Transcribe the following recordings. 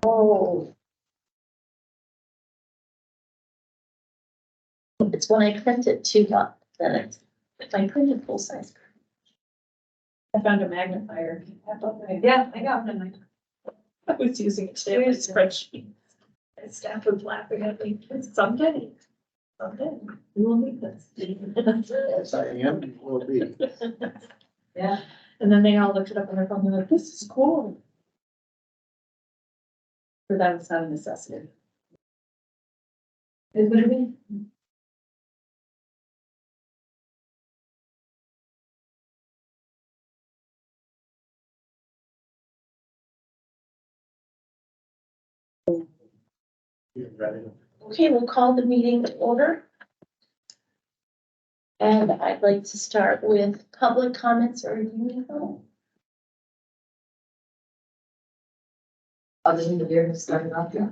Oh. It's when I print it too much, then it's, if I print it full size. I found a magnifier. Yeah, I got one. I was using it today with a spreadsheet. And staff was laughing at me. Someday we will need this. Yes, I am, it will be. Yeah. And then they all looked it up on their phone. They're like, this is cool. For them, it's not a necessity. Is what it mean? You ready? Okay, we'll call the meeting to order. And I'd like to start with public comments or union comment. Other than the beer has started off, yeah.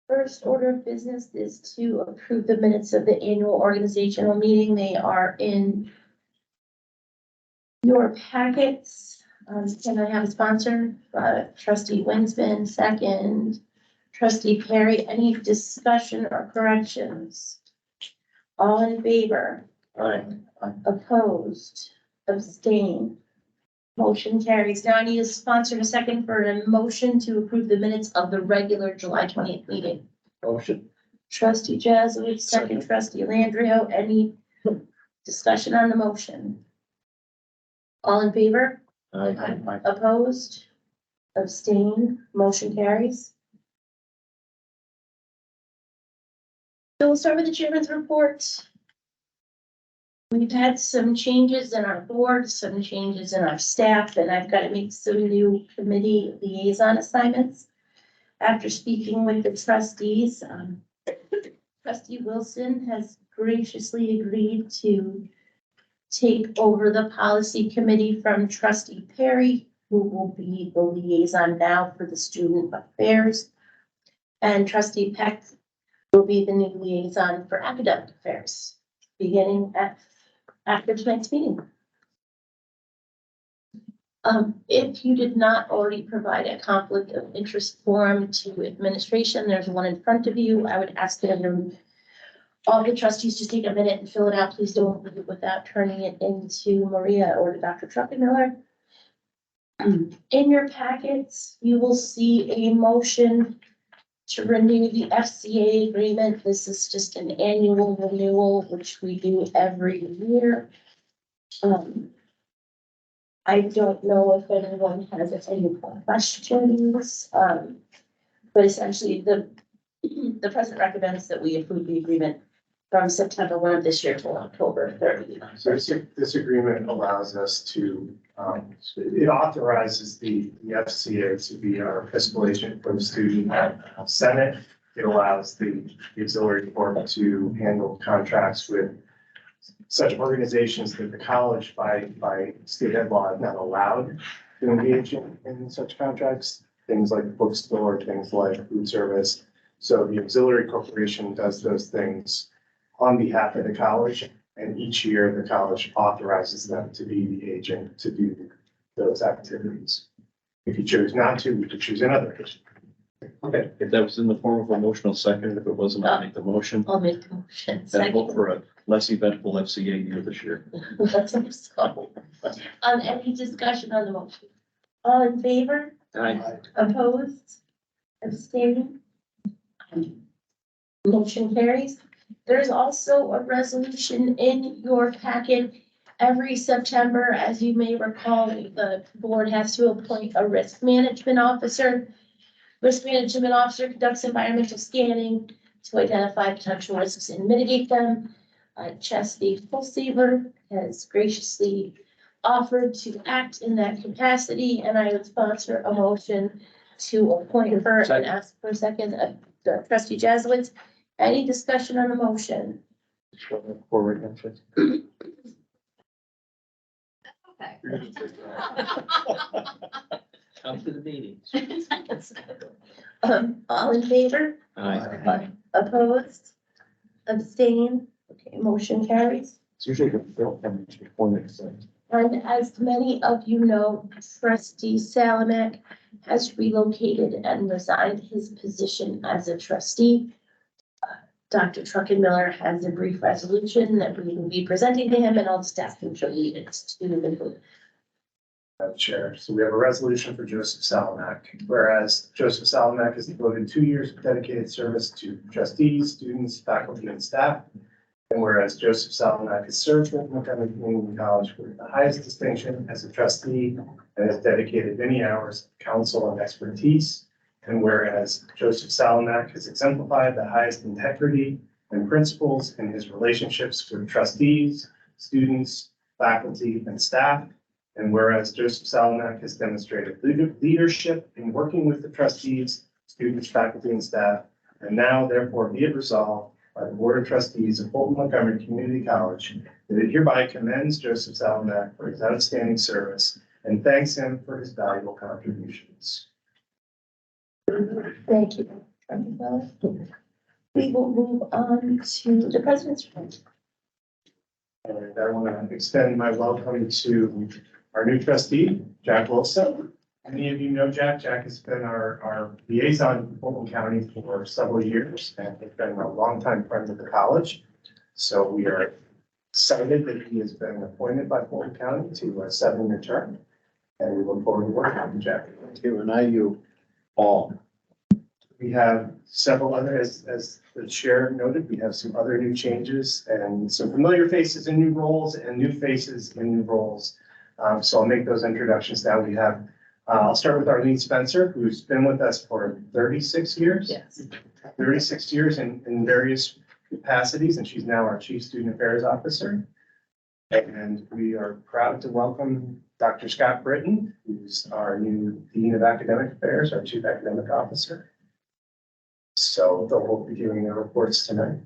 First order of business is to approve the minutes of the annual organizational meeting. They are in your packets. Can I have a sponsor? Trustee Winsman, second. Trustee Perry, any discussion or corrections? All in favor? Opposed? Abstain? Motion carries. Now I need a sponsor and a second for a motion to approve the minutes of the regular July 20th meeting. Motion. Trustee Jazzowitz, second. Trustee Landrio, any discussion on the motion? All in favor? Aye. Opposed? Abstain? Motion carries. So we'll start with the chairman's report. We've had some changes in our board, some changes in our staff, and I've got to make some new committee liaison assignments. After speaking with the trustees, Trustee Wilson has graciously agreed to take over the policy committee from Trustee Perry, who will be the liaison now for the student affairs. And Trustee Peck will be the new liaison for academic affairs, beginning after tonight's meeting. If you did not already provide a conflict of interest form to administration, there's one in front of you. I would ask that all the trustees just take a minute and fill it out. Please don't leave it without turning it into Maria or to Dr. Truckenmiller. In your packets, you will see a motion to renew the FCA agreement. This is just an annual renewal, which we do every year. I don't know if anyone has any questions, but essentially the president recommends that we approve the agreement from September 1 of this year to October 30. So this agreement allows us to, it authorizes the FCA to be our fiscal agent for the student senate. It allows the auxiliary board to handle contracts with such organizations that the college by state ed law is not allowed to engage in such contracts, things like bookstore, things like food service. So the auxiliary corporation does those things on behalf of the college, and each year the college authorizes them to be the agent to do those activities. If you choose not to, we could choose another agent. Okay, if that was in the form of a motional second, if it wasn't, I'll make the motion. I'll make the motion. And hope Second. for a less eventful FCA year this year. Let's hope so. Any discussion on the motion? All in favor? Aye. Opposed? Abstaining? Motion carries. There's also a resolution in your packet. Every September, as you may recall, the board has to appoint a risk management officer. Risk management officer conducts environmental scanning to identify potential risks and mitigate them. Chastity Fulsever has graciously offered to act in that capacity, and I would sponsor a motion to appoint her and ask for a second. Trustee Jazzowitz, any discussion on the motion? Forward, actually. Okay. Come to the meetings. All in favor? Aye. Opposed? Abstain? Okay, motion carries. It's usually the bill comes before next thing. And as many of you know, Trustee Salamek has relocated and resigned his position as a trustee. Dr. Truckenmiller has a brief resolution that we will be presenting to him, and all the staff can read it to the group. Madam Chair, so we have a resolution for Joseph Salamak, whereas Joseph Salamak has devoted 2 years of dedicated service to trustees, students, faculty, and staff. And whereas Joseph Salamak has served with Montgomery Community College with the highest distinction as a trustee and has dedicated many hours of counsel and expertise. And whereas Joseph Salamak has exemplified the highest integrity and principles in his relationships with trustees, students, faculty, and staff. And whereas Joseph Salamak has demonstrated leadership in working with the trustees, students, faculty, and staff. And now therefore be it resolved by the Board of Trustees of Fulton-Montgomery Community College that it hereby commends Joseph Salamak for his outstanding service and thanks him for his valuable contributions. Thank you. We will move on to the president's report. And I want to extend my welcome to our new trustee, Jack Wilson. Many of you know Jack. Jack has been our liaison in Fulton County for several years and has been a longtime friend of the college. So we are excited that he has been appointed by Fulton County to a 7-year term. And we look forward to working with Jack. Thank you, and you all. We have several other, as the chair noted, we have some other new changes and some familiar faces in new roles and new faces in new roles. So I'll make those introductions now. We have, I'll start with Arlene Spencer, who's been with us for 36 years. Yes. 36 years in various capacities, and she's now our Chief Student Affairs Officer. And we are proud to welcome Dr. Scott Britton, who's our new Dean of Academic Affairs, our Chief Academic Officer. So they'll both be giving their reports tonight.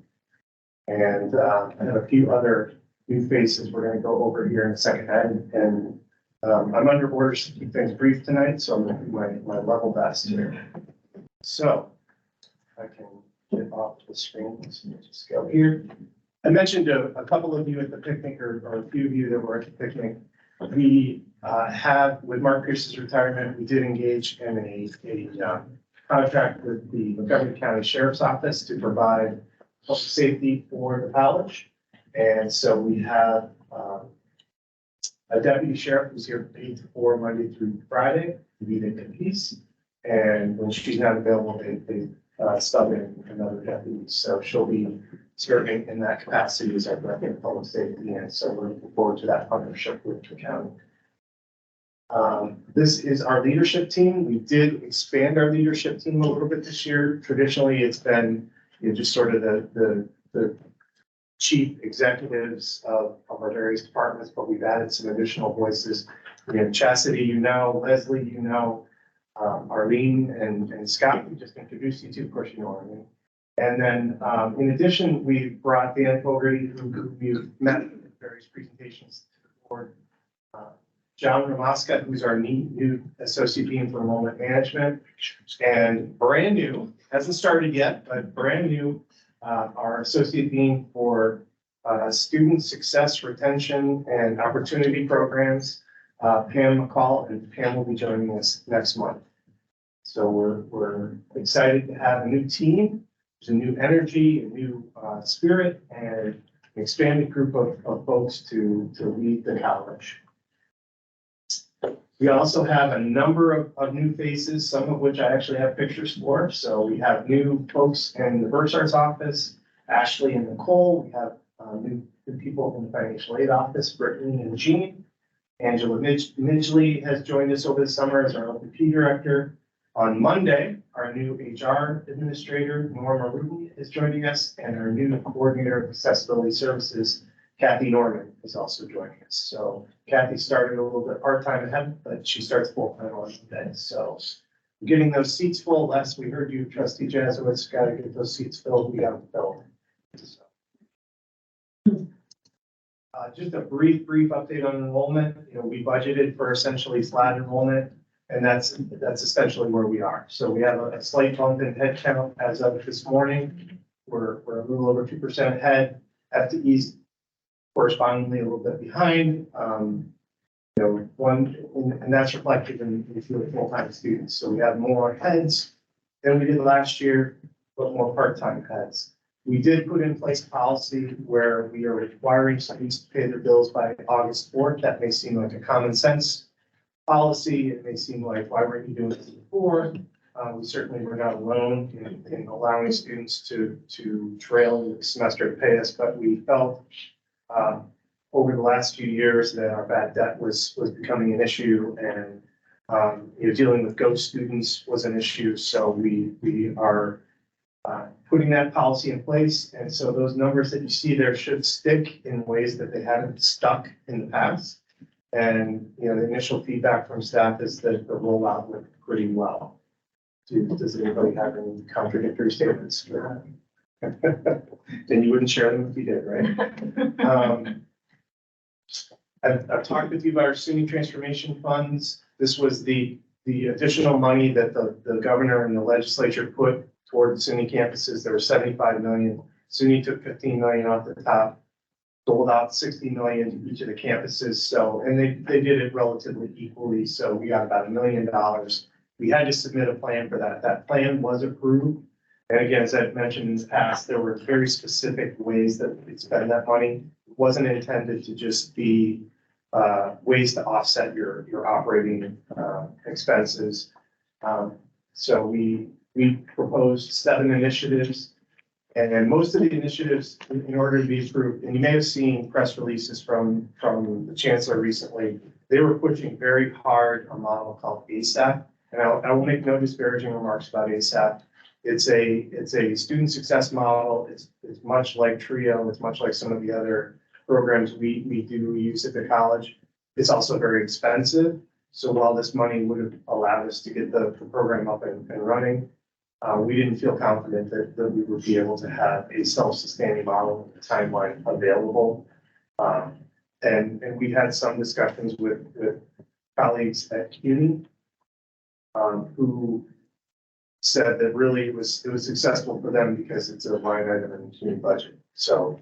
And I have a few other new faces we're going to go over here in a second. And I'm under orders to keep things brief tonight, so I'm going to do my level best here. So I can get off the screen. Let's just go here. I mentioned to a couple of you at the picnic, or a few of you that were at the picnic, we have, with Mark Pierce's retirement, we did engage in a contract with the Montgomery County Sheriff's Office to provide public safety for the college. And so we have a deputy sheriff who's here 8 to 4 Monday through Friday to be the piece. And when she's not available, they sub in another deputy. So she'll be serving in that capacity as our director of public safety. And so we're looking forward to that partnership with the county. This is our leadership team. We did expand our leadership team a little bit this year. Traditionally, it's been just sort of the chief executives of our various departments, but we've added some additional voices. We have Chastity, Leslie, Arlene and Scott, we just introduced you to, of course, Arlene. And then in addition, we brought Dan Fogarty, who we've met in various presentations to the board. John Ramaska, who's our new Associate Dean for Enrollment Management, and brand new, hasn't started yet, but brand new, our Associate Dean for Student Success, Retention, and Opportunity Programs, Pam McCall, and Pam will be joining us next month. So we're excited to have a new team, there's a new energy, a new spirit, and an expanded group of folks to lead the college. We also have a number of new faces, some of which I actually have pictures for. So we have new folks in the Burchard's office, Ashley and Nicole. We have new people in the financial aid office, Brittany and Jean. Angela Midgley has joined us over the summer as our LPP director. On Monday, our new HR administrator, Norma Ruby, is joining us, and our new coordinator of accessibility services, Kathy Norman, is also joining us. So Kathy started a little bit part-time ahead, but she starts full-time on Monday. So getting those seats full. Last we heard you, Trustee Jazzowitz, got to get those seats filled. We got them filled. So. Just a brief update on enrollment. We budgeted for essentially flat enrollment, and that's essentially where we are. So we have a slight bump in head count as of this morning. We're a little over 2% ahead. FTEs correspondingly a little bit behind. And that's reflected in if you're full-time students. So we have more heads than we did last year, but more part-time heads. We did put in place a policy where we are requiring students to pay their bills by August 4th. That may seem like a common sense policy. It may seem like, why weren't you doing this before? We certainly were not alone in allowing students to trail the semester to pay us, but we felt over the last few years that our bad debt was becoming an issue, and dealing with ghost students was an issue. So we are putting that policy in place. And so those numbers that you see there should stick in ways that they haven't stuck in the past. And, the initial feedback from staff is that the rollout went pretty well. Does anybody have any contradictory statements for that? Then you wouldn't share them if you did, right? I've talked with you about our SUNY transformation funds. This was the additional money that the governor and the legislature put toward the SUNY campuses. There were 75 million. SUNY took 15 million off the top, sold out 60 million to each of the campuses. So, and they did it relatively equally. So we got about $1 million. We had to submit a plan for that. That plan was approved. And again, as I've mentioned in the past, there were very specific ways that we could spend that money. It wasn't intended to just be ways to offset your operating expenses. So we proposed 7 initiatives, and most of the initiatives, in order to be approved, and you may have seen press releases from the chancellor recently, they were pushing very hard a model called ASAP. And I will make no disparaging remarks about ASAP. It's a student success model. It's much like TRIO. It's much like some of the other programs we do use at the college. It's also very expensive. So while this money would have allowed us to get the program up and running, we didn't feel confident that we would be able to have a self-sustaining model with the timeline available. And we had some discussions with colleagues at CUNY who said that really it was successful for them because it's a line item in the community budget. So,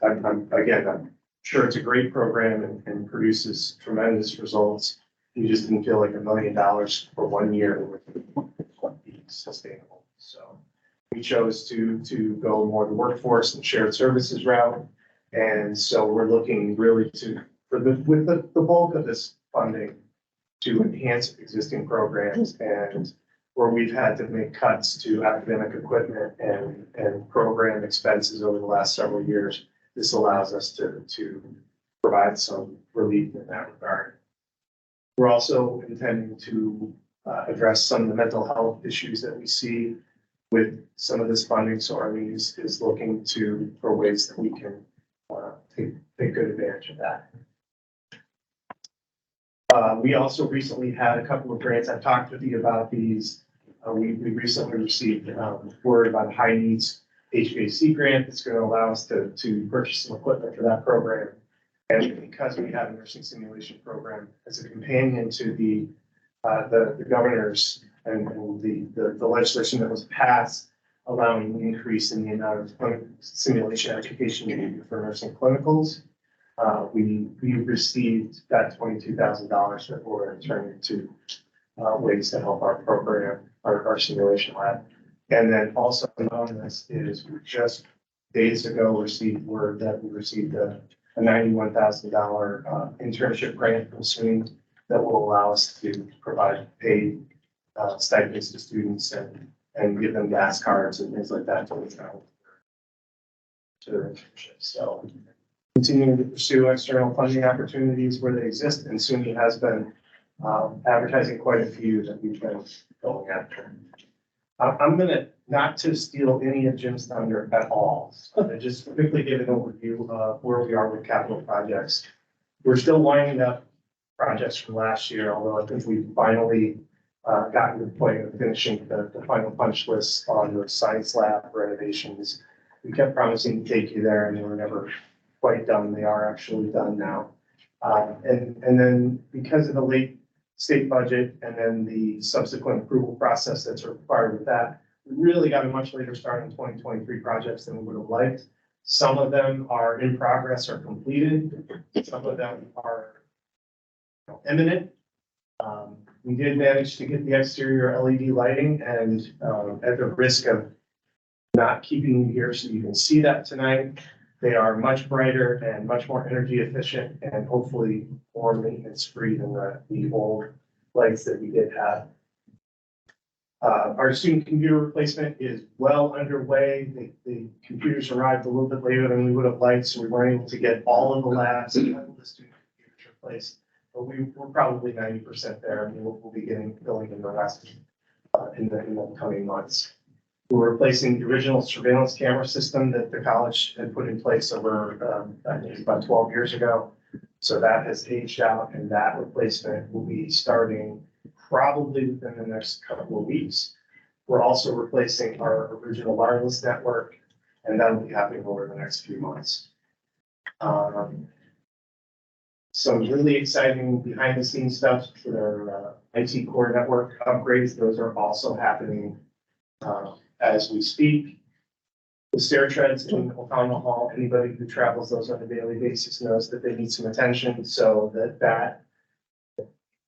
I'm sure it's a great program and produces tremendous results. We just didn't feel like $1 million for 1 year would be sustainable. So we chose to go more the workforce and shared services route. And so we're looking really with the bulk of this funding to enhance existing programs, and where we've had to make cuts to academic equipment and program expenses over the last several years, this allows us to provide some relief in that regard. We're also intending to address some of the mental health issues that we see with some of this funding. So Arlene is looking for ways that we can take good advantage of that. We also recently had a couple of grants. I've talked with you about these. We recently received word about a high needs HVAC grant that's going to allow us to purchase some equipment for that program. And because we have a nursing simulation program as a companion to the governor's and the legislation that was passed, allowing an increase in the amount of simulation education needed for nursing clinicals, we received that $22,000 that we're turning to ways to help our program, our simulation lab. And then also on this is we just days ago received word that we received a $91,000 internship grant from SUNY that will allow us to provide paid stipends to students and give them gas cards and things like that to their internships. So continuing to pursue external funding opportunities where they exist, and SUNY has been advertising quite a few that we've been going after. I'm gonna not to steal any of Jim's thunder at all. I just quickly give an overview of where we are with capital projects. We're still winding up projects from last year, although I think we've finally gotten to the point of finishing the final punch list on the science lab renovations. We kept promising to take you there, and they were never quite done. They are actually done now. And then because of the late state budget and then the subsequent approval process that's required with that, we really got a much later start in 2023 projects than we would have liked. Some of them are in progress or completed. Some of them are imminent. We did manage to get the exterior LED lighting and, at the risk of not keeping you here so you can see that tonight, they are much brighter and much more energy efficient and hopefully more maintenance free than the old lights that we did have. Our student computer replacement is well underway. The computers arrived a little bit later than we would have liked, so we weren't able to get all of the labs and all the student computers replaced. But we're probably 90% there, and we'll be going in the rest in the coming months. We're replacing the original surveillance camera system that the college had put in place over, I think about 12 years ago. So that has aged out, and that replacement will be starting probably within the next couple of weeks. We're also replacing our original wireless network, and that'll be happening over the next few months. Some really exciting behind the scenes stuff for their IT core network upgrades. Those are also happening as we speak. The stair treads in O'Connell Hall, anybody who travels those on a daily basis knows that they need some attention, so that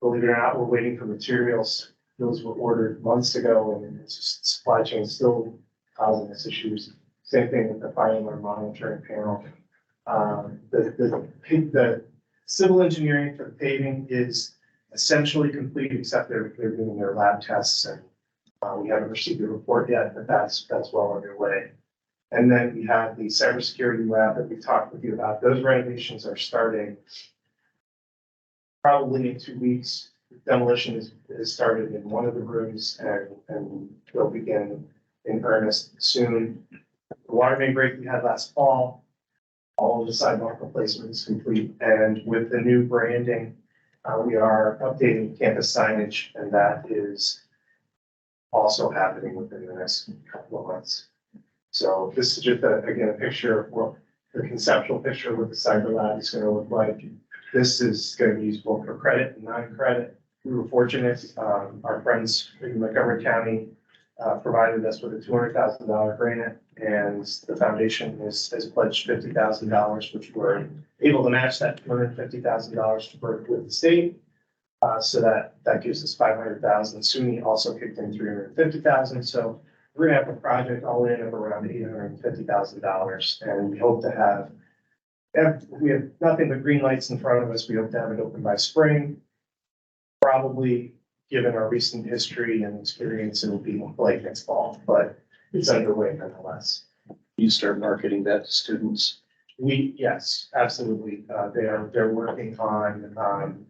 believe it or not, we're waiting for materials. Those were ordered months ago, and it's just supply chain still causing us issues. Same thing with the fire alarm monitoring panel. The civil engineering for the paving is essentially complete, except they're doing their lab tests, and we haven't received the report yet, but that's well underway. And then we have the cybersecurity lab that we talked with you about. Those renovations are starting probably in 2 weeks. Demolition is started in one of the rooms, and they'll begin in earnest soon. The water main break we had last fall, all of the sidewalk replacement is complete, and with the new branding, we are updating campus signage, and that is also happening within the next couple of months. So this is just again, a picture of what the conceptual picture of what the cyber lab is going to look like. This is going to be used both for credit and non-credit. We were fortunate, our friends in Montgomery County provided us with a $200,000 grant, and the foundation has pledged $50,000, which we're able to match that $250,000 to work with the state. So that gives us $500,000. SUNY also kicked in $350,000. So we're gonna have a project all in of around $850,000, and we hope to have we have nothing but green lights in front of us. We hope to have it open by spring. Probably, given our recent history and experience, it'll be like next fall, but it's underway nonetheless. You start marketing that to students. Yes, absolutely. They're working on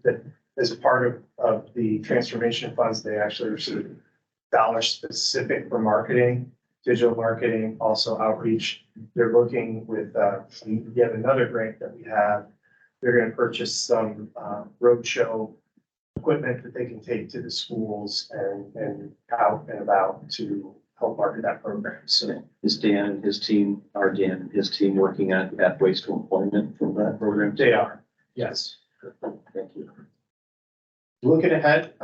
that as a part of the transformation funds. They actually receive dollars specific for marketing, digital marketing, also outreach. They're looking with yet another grant that we have. They're going to purchase some roadshow equipment that they can take to the schools and out and about to help market that program. So Is Dan and his team, working on pathways to employment from that program? they are, yes. Thank you. Looking ahead,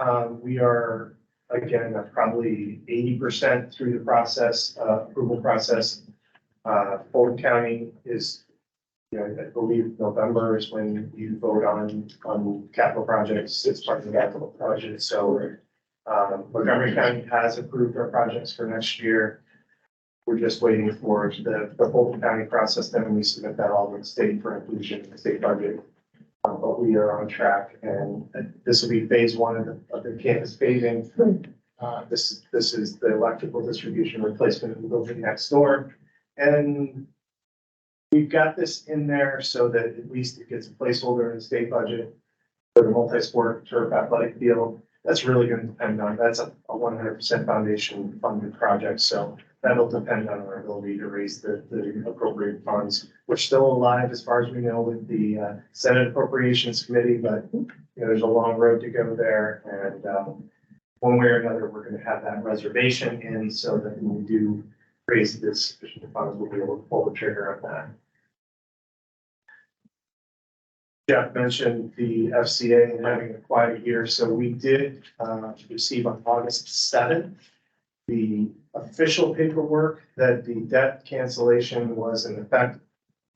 we are, again, probably 80% through the process, approval process. Fulton County is, I believe November is when you vote on capital projects. It's part of the capital project. So Montgomery County has approved our projects for next year. We're just waiting for the Fulton County process. Then we submit that all to the state for inclusion in the state budget. But we are on track, and this will be phase one of the campus paving. This is the electrical distribution replacement of the building next door. And we've got this in there so that at least it gets a placeholder in the state budget for the multi-sport turf athletic field. That's really going to depend on, that's a 100% foundation funded project. So that'll depend on our ability to raise the appropriate funds. We're still alive as far as we know with the Senate Appropriations Committee, but there's a long road to go there. And one way or another, we're going to have that reservation in so that when we do raise this sufficient funds, we'll be able to pull the trigger on that. Jeff mentioned the FCA and having a quiet year. So we did receive on August 7th the official paperwork that the debt cancellation was in effect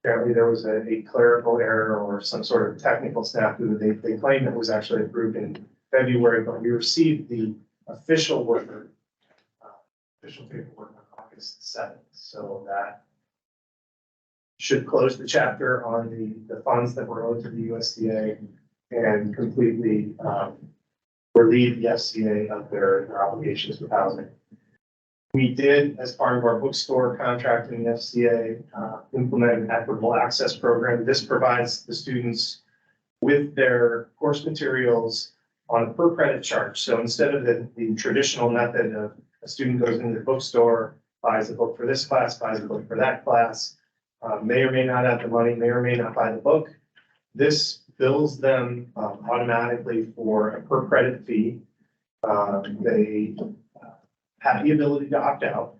apparently there was a clerical error or some sort of technical snafu. They claimed it was actually approved in February, but we received the official official paperwork on August 7th. So that should close the chapter on the funds that were owed to the USDA and completely relieve the FCA of their obligations with housing. We did, as part of our bookstore contract in the FCA, implement an equitable access program. This provides the students with their course materials on a per credit charge. So instead of the traditional method of a student goes into the bookstore, buys a book for this class, buys a book for that class, may or may not have the money, may or may not buy the book. This bills them automatically for a per credit fee. They have the ability to opt out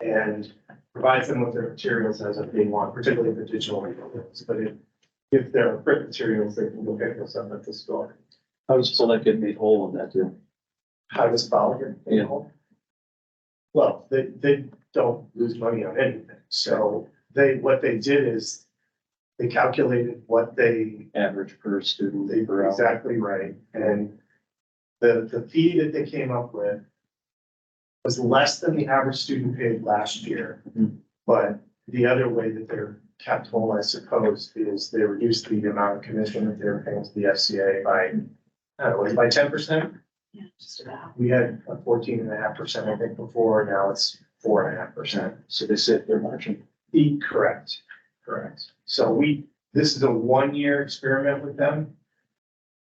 and provides them with their materials as if they want, particularly the digital materials. But if there are print materials, they can go pick those up at the store. How does Select get made whole in that deal? How does Follow get? Yeah. Well, they don't lose money on anything. So what they did is they calculated what they Average per student. They were exactly right. And the fee that they came up with was less than the average student paid last year. Mhm. But the other way that they're kept whole, I suppose, is they reduced the amount of commission that they were paying to the FCA by, I don't know, by 10%. Yeah, just about. We had a 14.5%, I think, before. Now it's 4.5%. So they sit their margin. Correct. So this is a 1-year experiment with them.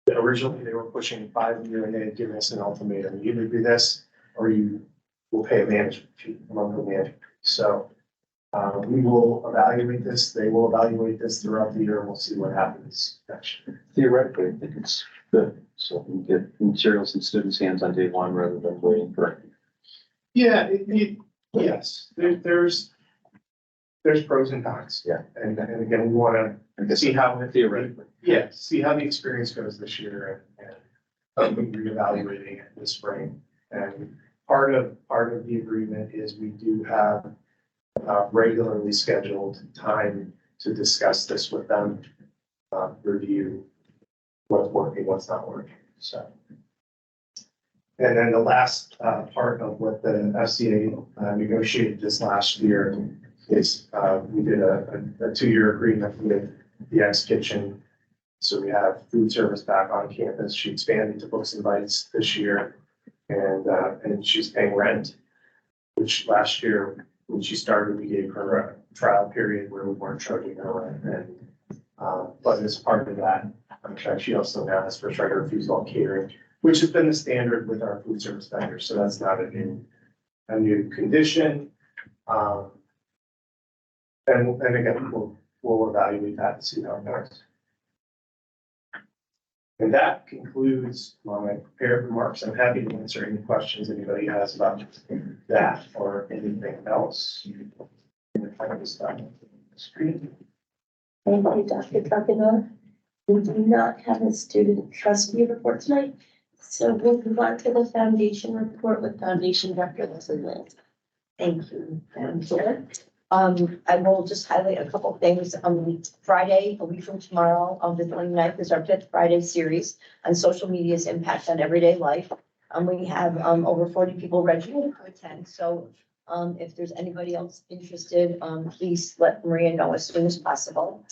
Originally, they were pushing 5 years and they had given us an ultimatum. You either do this or you will pay a management fee, a monthly management fee. So we will evaluate this. They will evaluate this throughout the year. And we'll see what happens next year. Theoretically, I think it's good. So we can get materials in students' hands on day one rather than waiting for. Yeah, yes, there's pros and cons. Yeah. And again, we want to see how Theoretically. Yeah, see how the experience goes this year and we'll be reevaluating it this spring. And part of the agreement is we do have regularly scheduled time to discuss this with them, review what's working, what's not working, so. And then the last part of what the FCA negotiated this last year is we did a 2-year agreement with the X Kitchen. So we have food service back on campus. She expanded to Books and Bites this year, and she's paying rent, which last year when she started, we gave her a trial period where we weren't charging her rent. And but as part of that contract, she also now has first right of refusal on catering, which has been the standard with our food service vendors. So that's not a new condition. And again, we'll evaluate that and see how it goes. And that concludes my prepared remarks. I'm happy to answer any questions anybody has about that or anything else. Screen. Thank you, Dr. Tuckinor. We do not have a student trustee report tonight, so we'll move on to the foundation report with Foundation Director Leslie Lynn. Thank you, Madam Chair. I will just highlight a couple of things. Friday, a week from tomorrow, the 29th is our 5th Friday series on social media's impact on everyday life. We have over 40 people registered to attend. So if there's anybody else interested, please let Maria know as soon as possible.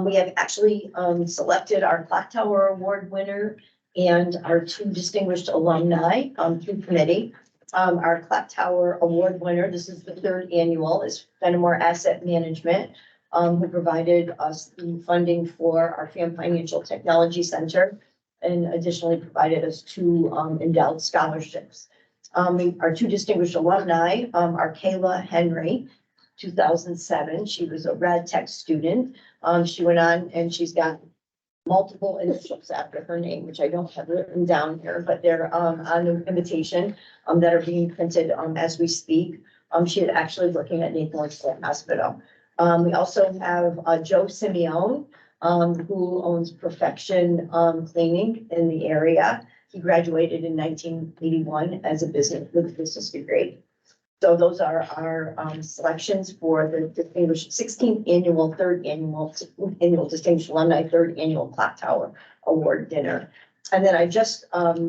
We have actually selected our Clock Tower Award winner and our 2 distinguished alumni through committee. Our Clock Tower Award winner, this is the 3rd annual, is Fenimore Asset Management, who provided us the funding for our FAM Financial Technology Center and additionally provided us 2 endowed scholarships. Our 2 distinguished alumni are Kayla Henry, 2007. She was a rad tech student. She went on and she's got multiple initials after her name, which I don't have written down here, but they're on the invitation that are being printed as we speak. She is actually working at Nathan State Hospital. We also have Joe Simeone, who owns Perfection Cleaning in the area. He graduated in 1981 as a business degree. So those are our selections for the distinguished 16th annual, third annual distinguished alumni, third annual Clock Tower Award dinner. And then I just,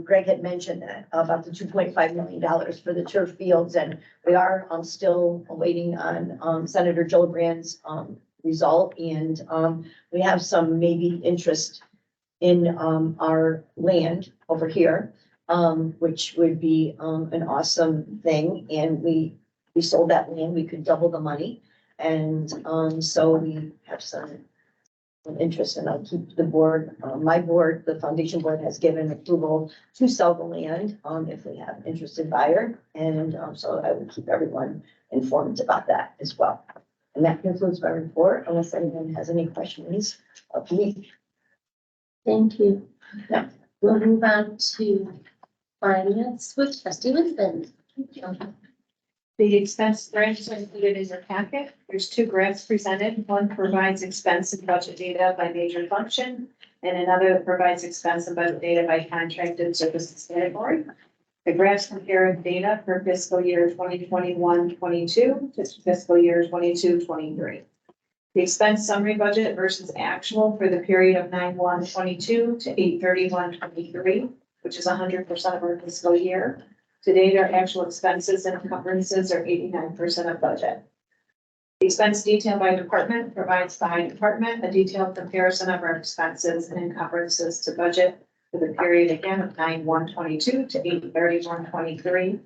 Greg had mentioned that about the $2.5 million for the turf fields, and we are still waiting on Senator Gillibrand's result, and we have some maybe interest in our land over here, which would be an awesome thing. And we sold that land, we could double the money. And so we have some interest, and I'll keep the board, my board, the foundation board has given approval to sell the land if we have an interested buyer. And so I would keep everyone informed about that as well. And that concludes my report, unless anyone has any questions of me. Thank you. Yeah. We'll move on to finance with trustee Lisbon. The expense grants are included in your packet. There's two grants presented. One provides expense and budget data by major function, and another that provides expense and budget data by contracted services category. The grants compare data for fiscal year 2021-22 to fiscal year 22-23. The expense summary budget versus actual for the period of 9/1/22 to 8/31/23, which is 100% of our fiscal year. To date, our actual expenses and encumbrances are 89% of budget. The expense detail by department provides by department a detailed comparison of our expenses and encumbrances to budget for the period again of 9/1/22 to 8/31/23.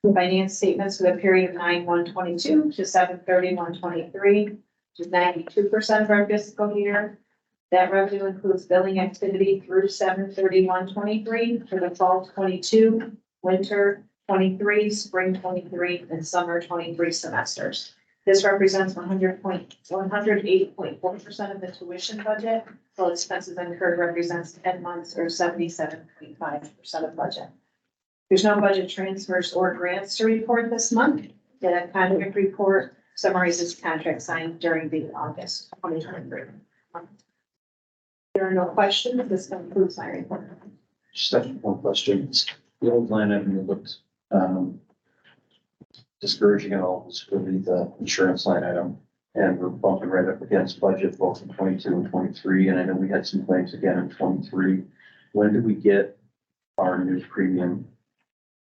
Finance statements for the period of 9/1/22 to 7/31/23, which is 92% of our fiscal year. That revenue includes billing activity through 7/31/23 for the fall 22, winter 23, spring 23, and summer 23 semesters. This represents 108.4% of the tuition budget, while expenses incurred represents 10 months or 77.5% of budget. There's no budget transfers or grants to report this month. The contract report summarizes contract signed during the August 2023. There are no questions. This concludes my report. Just have one question. The old line item that looked discouraging at all was really the insurance line item. And we're bumping right up against budget both in 22 and 23. And I know we had some claims again in 23. When do we get our new premium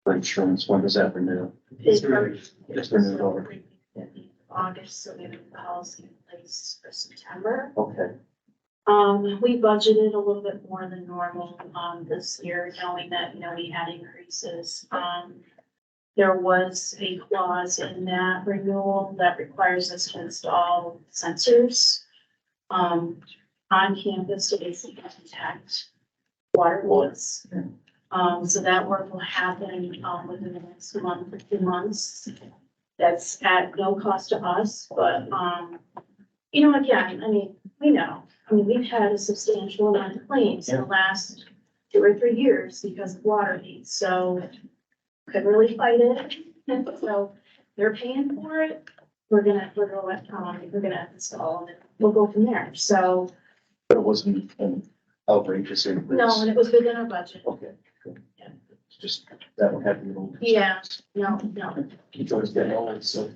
for insurance? When does that renew? It's renewed over. August, so we have a policy in place for September. Okay. We budgeted a little bit more than normal, this year, knowing that, we had increases. There was a clause in that renewal that requires us to install sensors, on campus to basically detect water leaks. So that work will happen, within the next month or 2 months. That's at no cost to us, but, again, we know. We've had a substantial amount of claims in the last 2 or 3 years because of water leaks, so couldn't really fight it. And so they're paying for it. We're gonna install and we'll go from there. So, But it wasn't an outrageous increase. no, and it was within our budget. Okay, good. Yeah. Just that one had a little. Yeah, no. It's always getting old, so.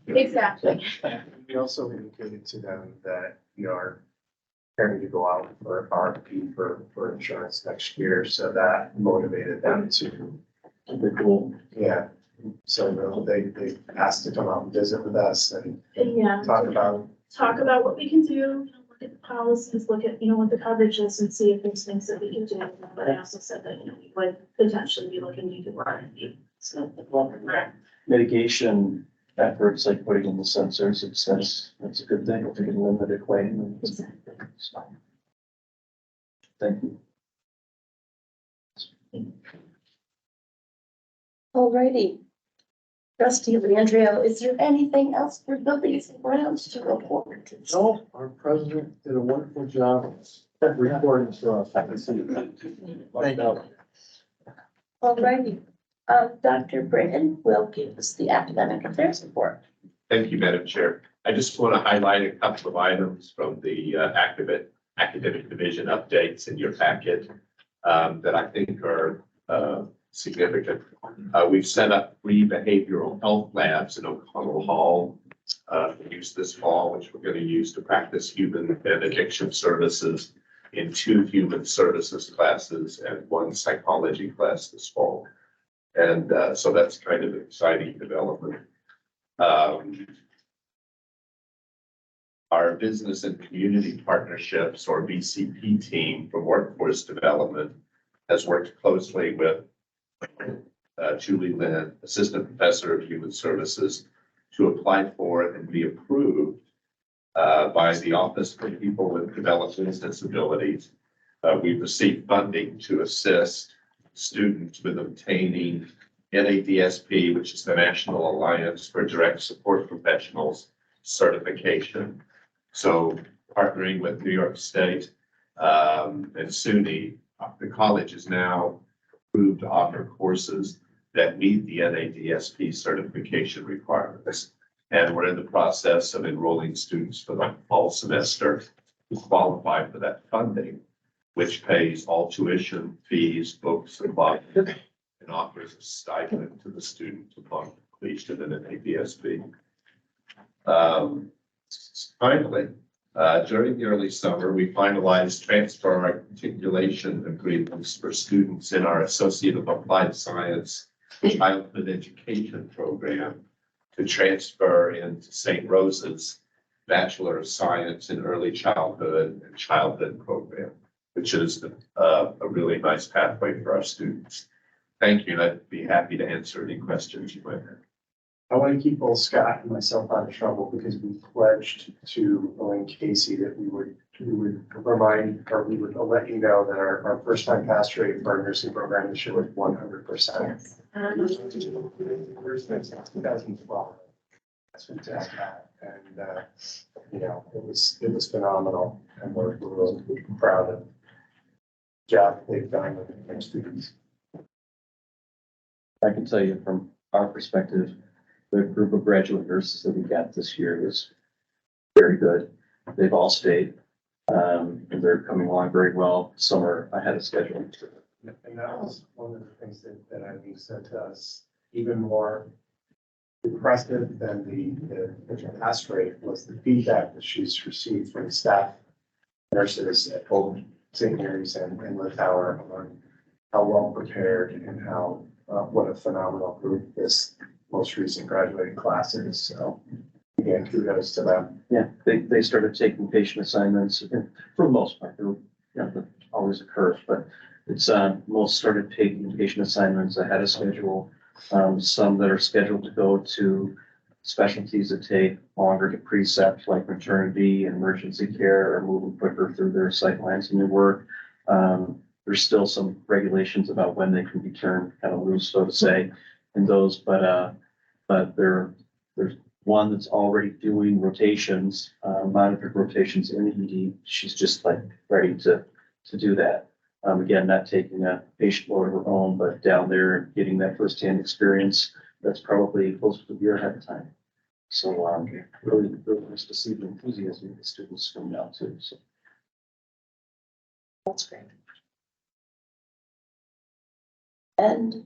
Exactly. We also indicated to them that we are preparing to go out for RFP for insurance next year, so that motivated them to, Very cool. yeah. So they asked to come out and visit with us and Yeah. talk about, Talk about what we can do, look at the policies, look at, what the coverage is and see if there's things that we can do. But I also said that, we would potentially be looking to do RFP. So, Mitigation efforts like putting in the sensors, that's a good thing. If we can limit it claim. Exactly. Thank you. Alrighty. Trustee Leandrio, is there anything else for buildings and grounds to report? No, our president did a wonderful job reporting to us. Thank you. Alrighty. Dr. Britton will give us the academic affairs report. Thank you, Madam Chair. I just want to highlight a couple of items from the academic division updates in your packet that I think are significant. We've set up 3 behavioral health labs in O'Connell Hall, use this fall, which we're going to use to practice human and addiction services in 2 human services classes and 1 psychology class this fall. And so that's kind of an exciting development. Our business and community partnerships, or BCP team for workforce development, has worked closely with Julie Lynn, Assistant Professor of Human Services, to apply for and be approved by the Office for People with Developmental Disabilities. We've received funding to assist students with obtaining NADSP, which is the National Alliance for Direct Support Professionals certification. So partnering with New York State and SUNY, the college is now approved to offer courses that meet the NADSP certification requirements. And we're in the process of enrolling students for the fall semester who qualify for that funding, which pays all tuition, fees, books, and books, and offers a stipend to the student upon completion of an NADSP. Finally, during the early summer, we finalized transfer articulation agreements for students in our Associate of Applied Science Childhood Education program to transfer into St. Rose's Bachelor of Science in Early Childhood and Childhood program, which is a really nice pathway for our students. Thank you, and I'd be happy to answer any questions you might have. I want to keep both Scott and myself out of trouble because we pledged to Elaine Casey that we would remind, or we would let you know that our first time pass rate for our nursing program this year was 100%. First time since 2012. That's fantastic. And, you know, it was phenomenal. And we're really proud of the job they've done with our students. I can tell you from our perspective, the group of graduate nurses that we got this year is very good. They've all stayed, and they're coming along very well. Some are ahead of schedule. And that was one of the things that Eileen said to us, even more impressive than the pass rate was the feedback that she's received from staff nurses at both St. Mary's and Lithauer on how well prepared and how what a phenomenal group this most recent graduating class is. So again, kudos to them. Yeah, they started taking patient assignments, and for the most part, there, always occurs, but it's most started taking patient assignments ahead of schedule. Some that are scheduled to go to specialties that take longer to precept, like maternity and emergency care, are moving quicker through their sight lines and their work. There's still some regulations about when they can be turned kind of loose, so to say, in those, but there's one that's already doing rotations, monitored rotations in ED. She's just like ready to do that. Again, not taking a patient load of her own, but down there getting that firsthand experience. That's probably close to a year ahead of time. So, really nice to see the enthusiasm of the students coming out too. So That's great. And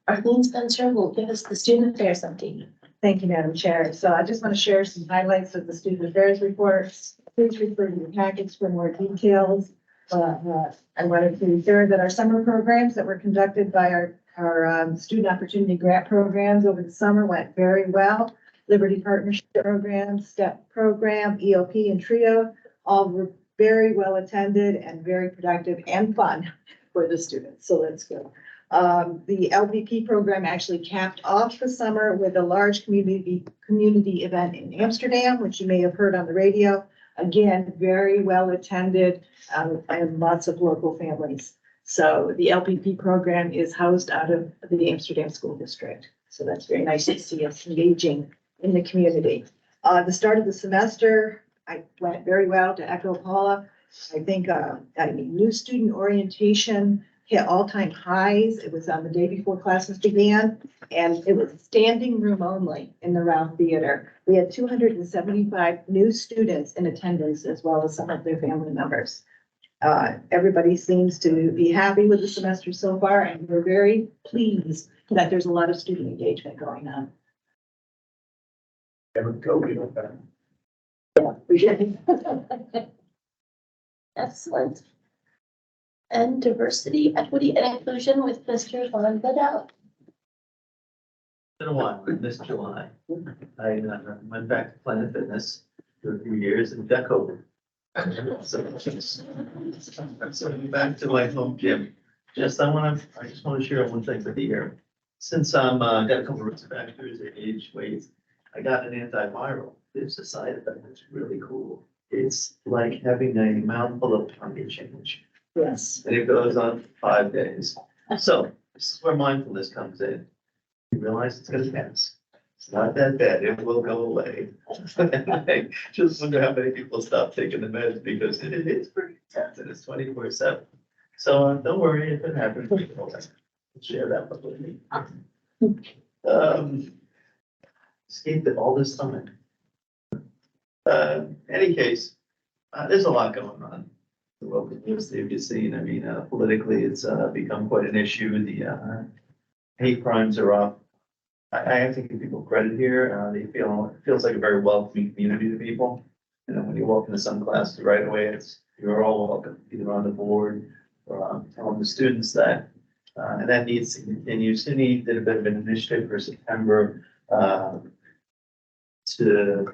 Arlene Spencer will give us the student affairs update. Thank you, Madam Chair. So I just want to share some highlights of the student affairs reports. Please refer to your packets for more details. I wanted to share that our summer programs that were conducted by our student opportunity grant programs over the summer went very well. Liberty Partnership Program, STEP Program, EOP, and TRIO all were very well attended and very productive and fun for the students. So that's good. The LPP program actually capped off the summer with a large community event in Amsterdam, which you may have heard on the radio. Again, very well attended by lots of local families. So the LPP program is housed out of the Amsterdam School District. So that's very nice to see us engaging in the community. The start of the semester, I went very well, to echo Paula. I think new student orientation hit all-time highs. It was on the day before classes began, and it was standing room only in the Round Theater. We had 275 new students in attendance, as well as some of their family members. Everybody seems to be happy with the semester so far, and we're very pleased that there's a lot of student engagement going on. Have a go, we don't have. Excellent. And diversity, equity, and inclusion with Mr. Von Bedell. Been a while, missed July. I went back to Planet Fitness for a few years and got COVID. So back to my home gym. I just want to share one thing with you here. Since I'm got a couple of risk factors, age, weight, I got an antiviral. There's a side effect that's really cool. It's like having a mouthful of tummy change. Yes. And it goes on for 5 days. So this is where mindfulness comes in. You realize it's gonna pass. It's not that bad. It will go away. I just wonder how many people stop taking the meds because it's pretty intense and it's 24/7. So don't worry if it happens. Share that with me. Escaped it all this time. Any case, there's a lot going on. The world continues to be seen. I mean, politically, it's become quite an issue. The hate crimes are up. I have to give people credit here. It feels like a very welcoming community to people. You know, when you walk into some classes right away, you're all welcome, either on the board or telling the students that. And that needs to continue. SUNY did a bit of an initiative for September to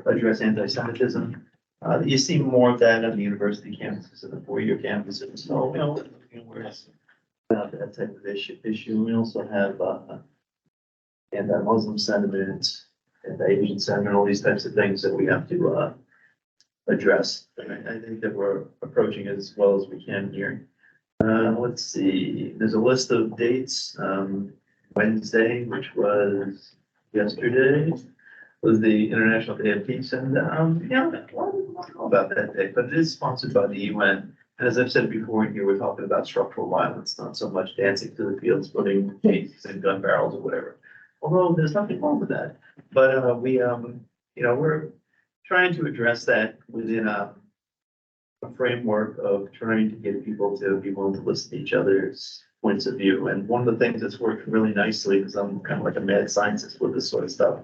address anti-Semitism. You see more of that on the university campuses and the four-year campuses. So, you know, where it's about that type of issue. We also have anti-Muslim sentiment, anti-Asian sentiment, all these types of things that we have to address. And I think that we're approaching it as well as we can here. Let's see, there's a list of dates. Wednesday, which was yesterday, was the International Day of Peace. And, you know, I don't know about that day, but it is sponsored by the UN. And as I've said before in here, we're talking about structural violence, not so much dancing to the fields, putting cases in gun barrels or whatever. Although there's nothing wrong with that. But we, you know, we're trying to address that within a framework of trying to get people to be willing to listen to each other's points of view. And one of the things that's worked really nicely, because I'm kind of like a mad scientist with this sort of stuff,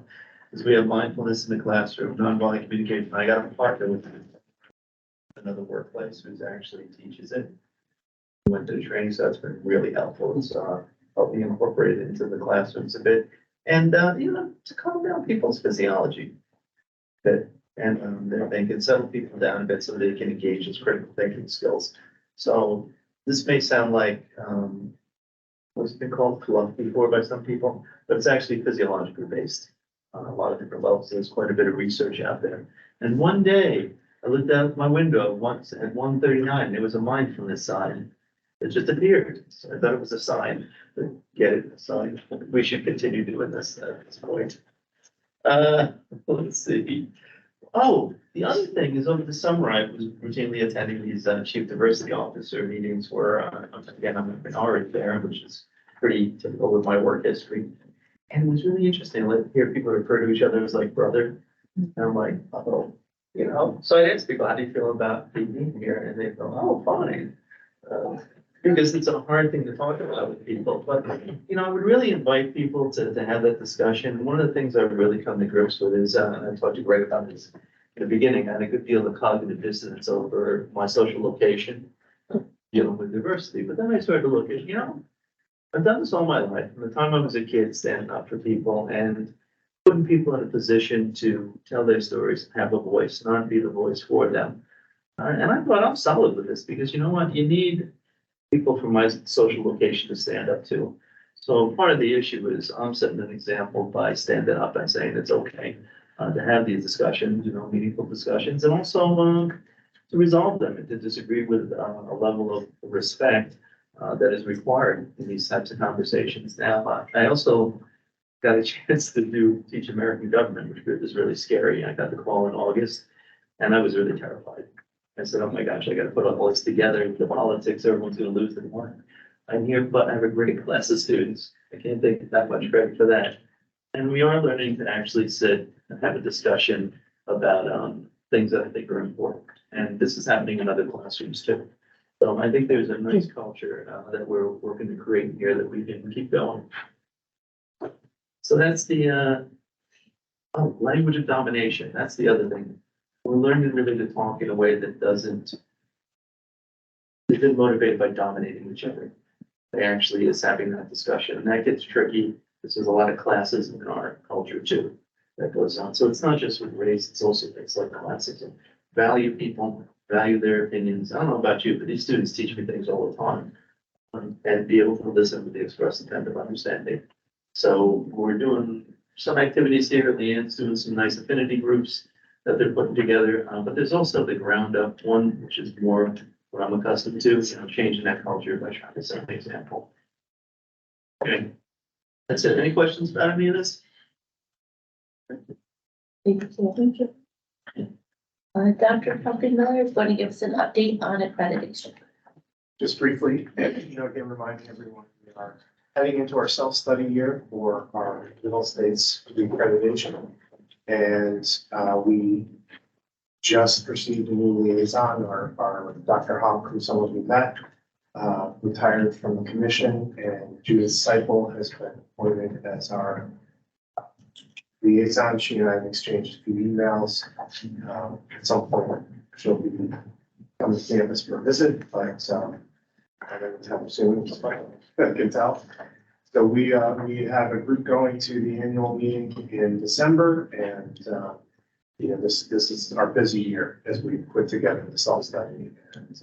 is we have mindfulness in the classroom, nonviolent communication. I got a partner with another workplace who actually teaches it. We went to the training, so that's been really helpful. It's helping incorporate it into the classrooms a bit. And, you know, to calm down people's physiology. And they're thinking, settle people down a bit so they can engage in critical thinking skills. So this may sound like, what's been called fluff before by some people, but it's actually physiologically based on a lot of different levels. There's quite a bit of research out there. And one day I looked out my window once at 1:39, there was a mindfulness sign. It just appeared. So I thought it was a sign. But get it, a sign. We should continue doing this at this point. Let's see. Oh, the other thing is over the summer, I was routinely attending these chief diversity officer meetings where, again, I'm a minority there, which is pretty typical with my work history. And it was really interesting to hear people refer to each other as like brother. And I'm like, oh, you know. So I asked people, how do you feel about being here? And they go, oh, fine. Because it's a hard thing to talk about with people. But, you know, I would really invite people to have that discussion. One of the things I've really come to grips with is, and I talked to Greg about this in the beginning, I had a good deal of cognitive dissonance over my social location, dealing with diversity. But then I started to look at, you know, I've done this all my life. From the time I was a kid, standing up for people and putting people in a position to tell their stories, have a voice, not be the voice for them. And I thought I'm solid with this because you know what? You need people from my social location to stand up to. So part of the issue is I'm setting an example by standing up and saying it's okay to have these discussions, you know, meaningful discussions, and also to resolve them and to disagree with a level of respect that is required in these types of conversations. Now, I also got a chance to teach American government, which is really scary. I got the call in August, and I was really terrified. I said, oh my gosh, I got to put all this together. The politics, everyone's going to lose their mind. I'm here, but I have a great class of students. I can't take that much credit for that. And we are learning to actually sit and have a discussion about things that I think are important. And this is happening in other classrooms too. So I think there's a nice culture that we're working to create here that we can keep going. So that's the language of domination. That's the other thing. We're learning really to talk in a way that isn't motivated by dominating each other. It actually is having that discussion, and that gets tricky. This is a lot of classism in our culture too that goes on. So it's not just with race, it's also things like classism. Value people, value their opinions. I don't know about you, but these students teach me things all the time. And be able to listen with the express intent of understanding. So we're doing some activities here. Leanne's doing some nice affinity groups that they're putting together. But there's also the ground up one, which is more what I'm accustomed to, changing that culture by trying to set an example. Okay. That's it. Any questions about any of this? Dr. Fulton-Montgomery is going to give us an update on accreditation. Just briefly, again, reminding everyone, we are heading into our self-study year for our middle states accreditation. And we just received a new liaison, our Dr. Hawk, who some of you met, retired from the commission, and Judith Seipel has been appointed as our liaison. She and I have exchanged a few emails. At some point, she'll be coming to campus for a visit, but I don't know soon, I can tell. So we have a group going to the annual meeting in December, and this is our busy year as we put together the self-study and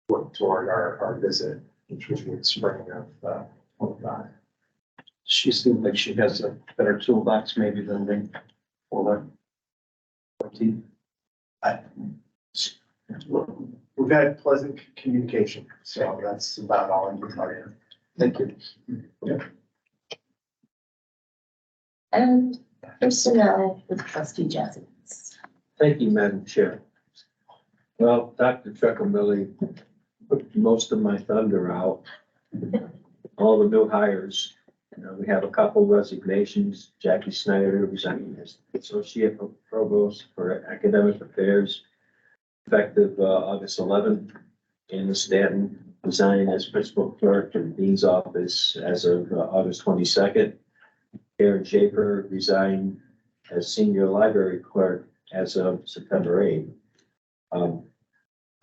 work toward our visit, which will be in spring of 25. She seems like she has a better toolbox maybe than they. For We've had pleasant communication, so that's about all I can tell you. Thank you. And personnel with trustee Jessens. Thank you, Madam Chair. Well, Dr. Chuckamilli put most of my thunder out. All the new hires, we have a couple resignations. Jackie Snyder resigning as Associate Provost for Academic Affairs, effective August 11th. Anna Stanton resigning as Principal Clerk in the Dean's Office as of August 22nd. Karen Schaefer resigned as Senior Library Clerk as of September 8th.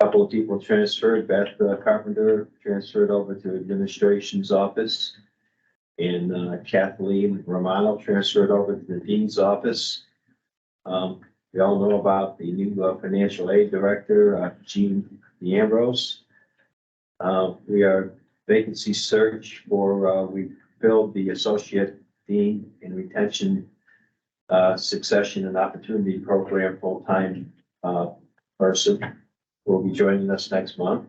Couple of people transferred. Beth Carpenter transferred over to Administration's Office. And Kathleen Romano transferred over to the Dean's Office. We all know about the new Financial Aid Director, Jean DeAmbrose. We are vacancy search for, we filled the Associate Dean in Retention, Succession and Opportunity Program full-time person will be joining us next month.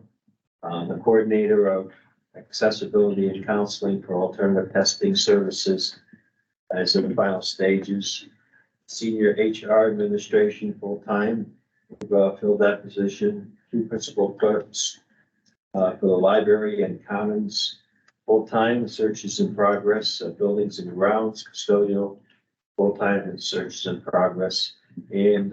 The coordinator of accessibility and counseling for alternative testing services is in the final stages. Senior HR administration full-time, we've filled that position. 2 principal clerks for the library and commons full-time. The search is in progress. Buildings and grounds custodial full-time, and search is in progress. And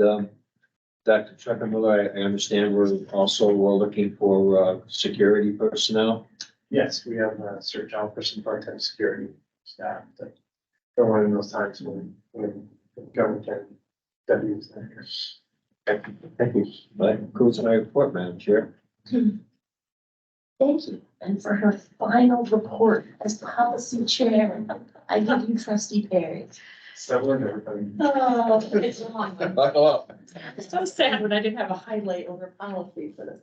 Dr. Chuckamilli, I understand we're looking for security personnel. Yes, we have a search out for some part-time security staff that don't want in those times when government can W's there. Thank you. That concludes my report, Madam Chair. Thank you. And for her final report as policy chair, I give you trustee Perry. Several and everybody. Oh, it's a long one. Buckle up. It's so sad when I didn't have a highlight over policy for this.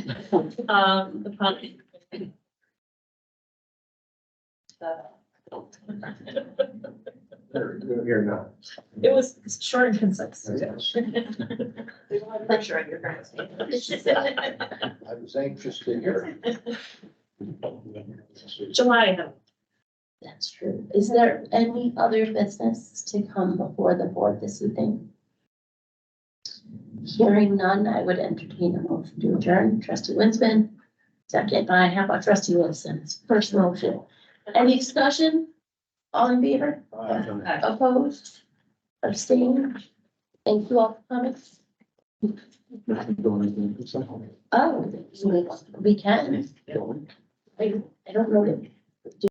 The policy. You're not. It was short and concise. Yes. There's a lot of pressure on your guys. I was anxious to hear. July, no. That's true. Is there any other business to come before the board this evening? Hearing none, I would entertain a motion to adjourn. Trustee Winston, second by, how about trustee Wilson? First motion. Any discussion? All in favor? Opposed? Abstained? Thank you all for coming. Oh, we can. I don't know.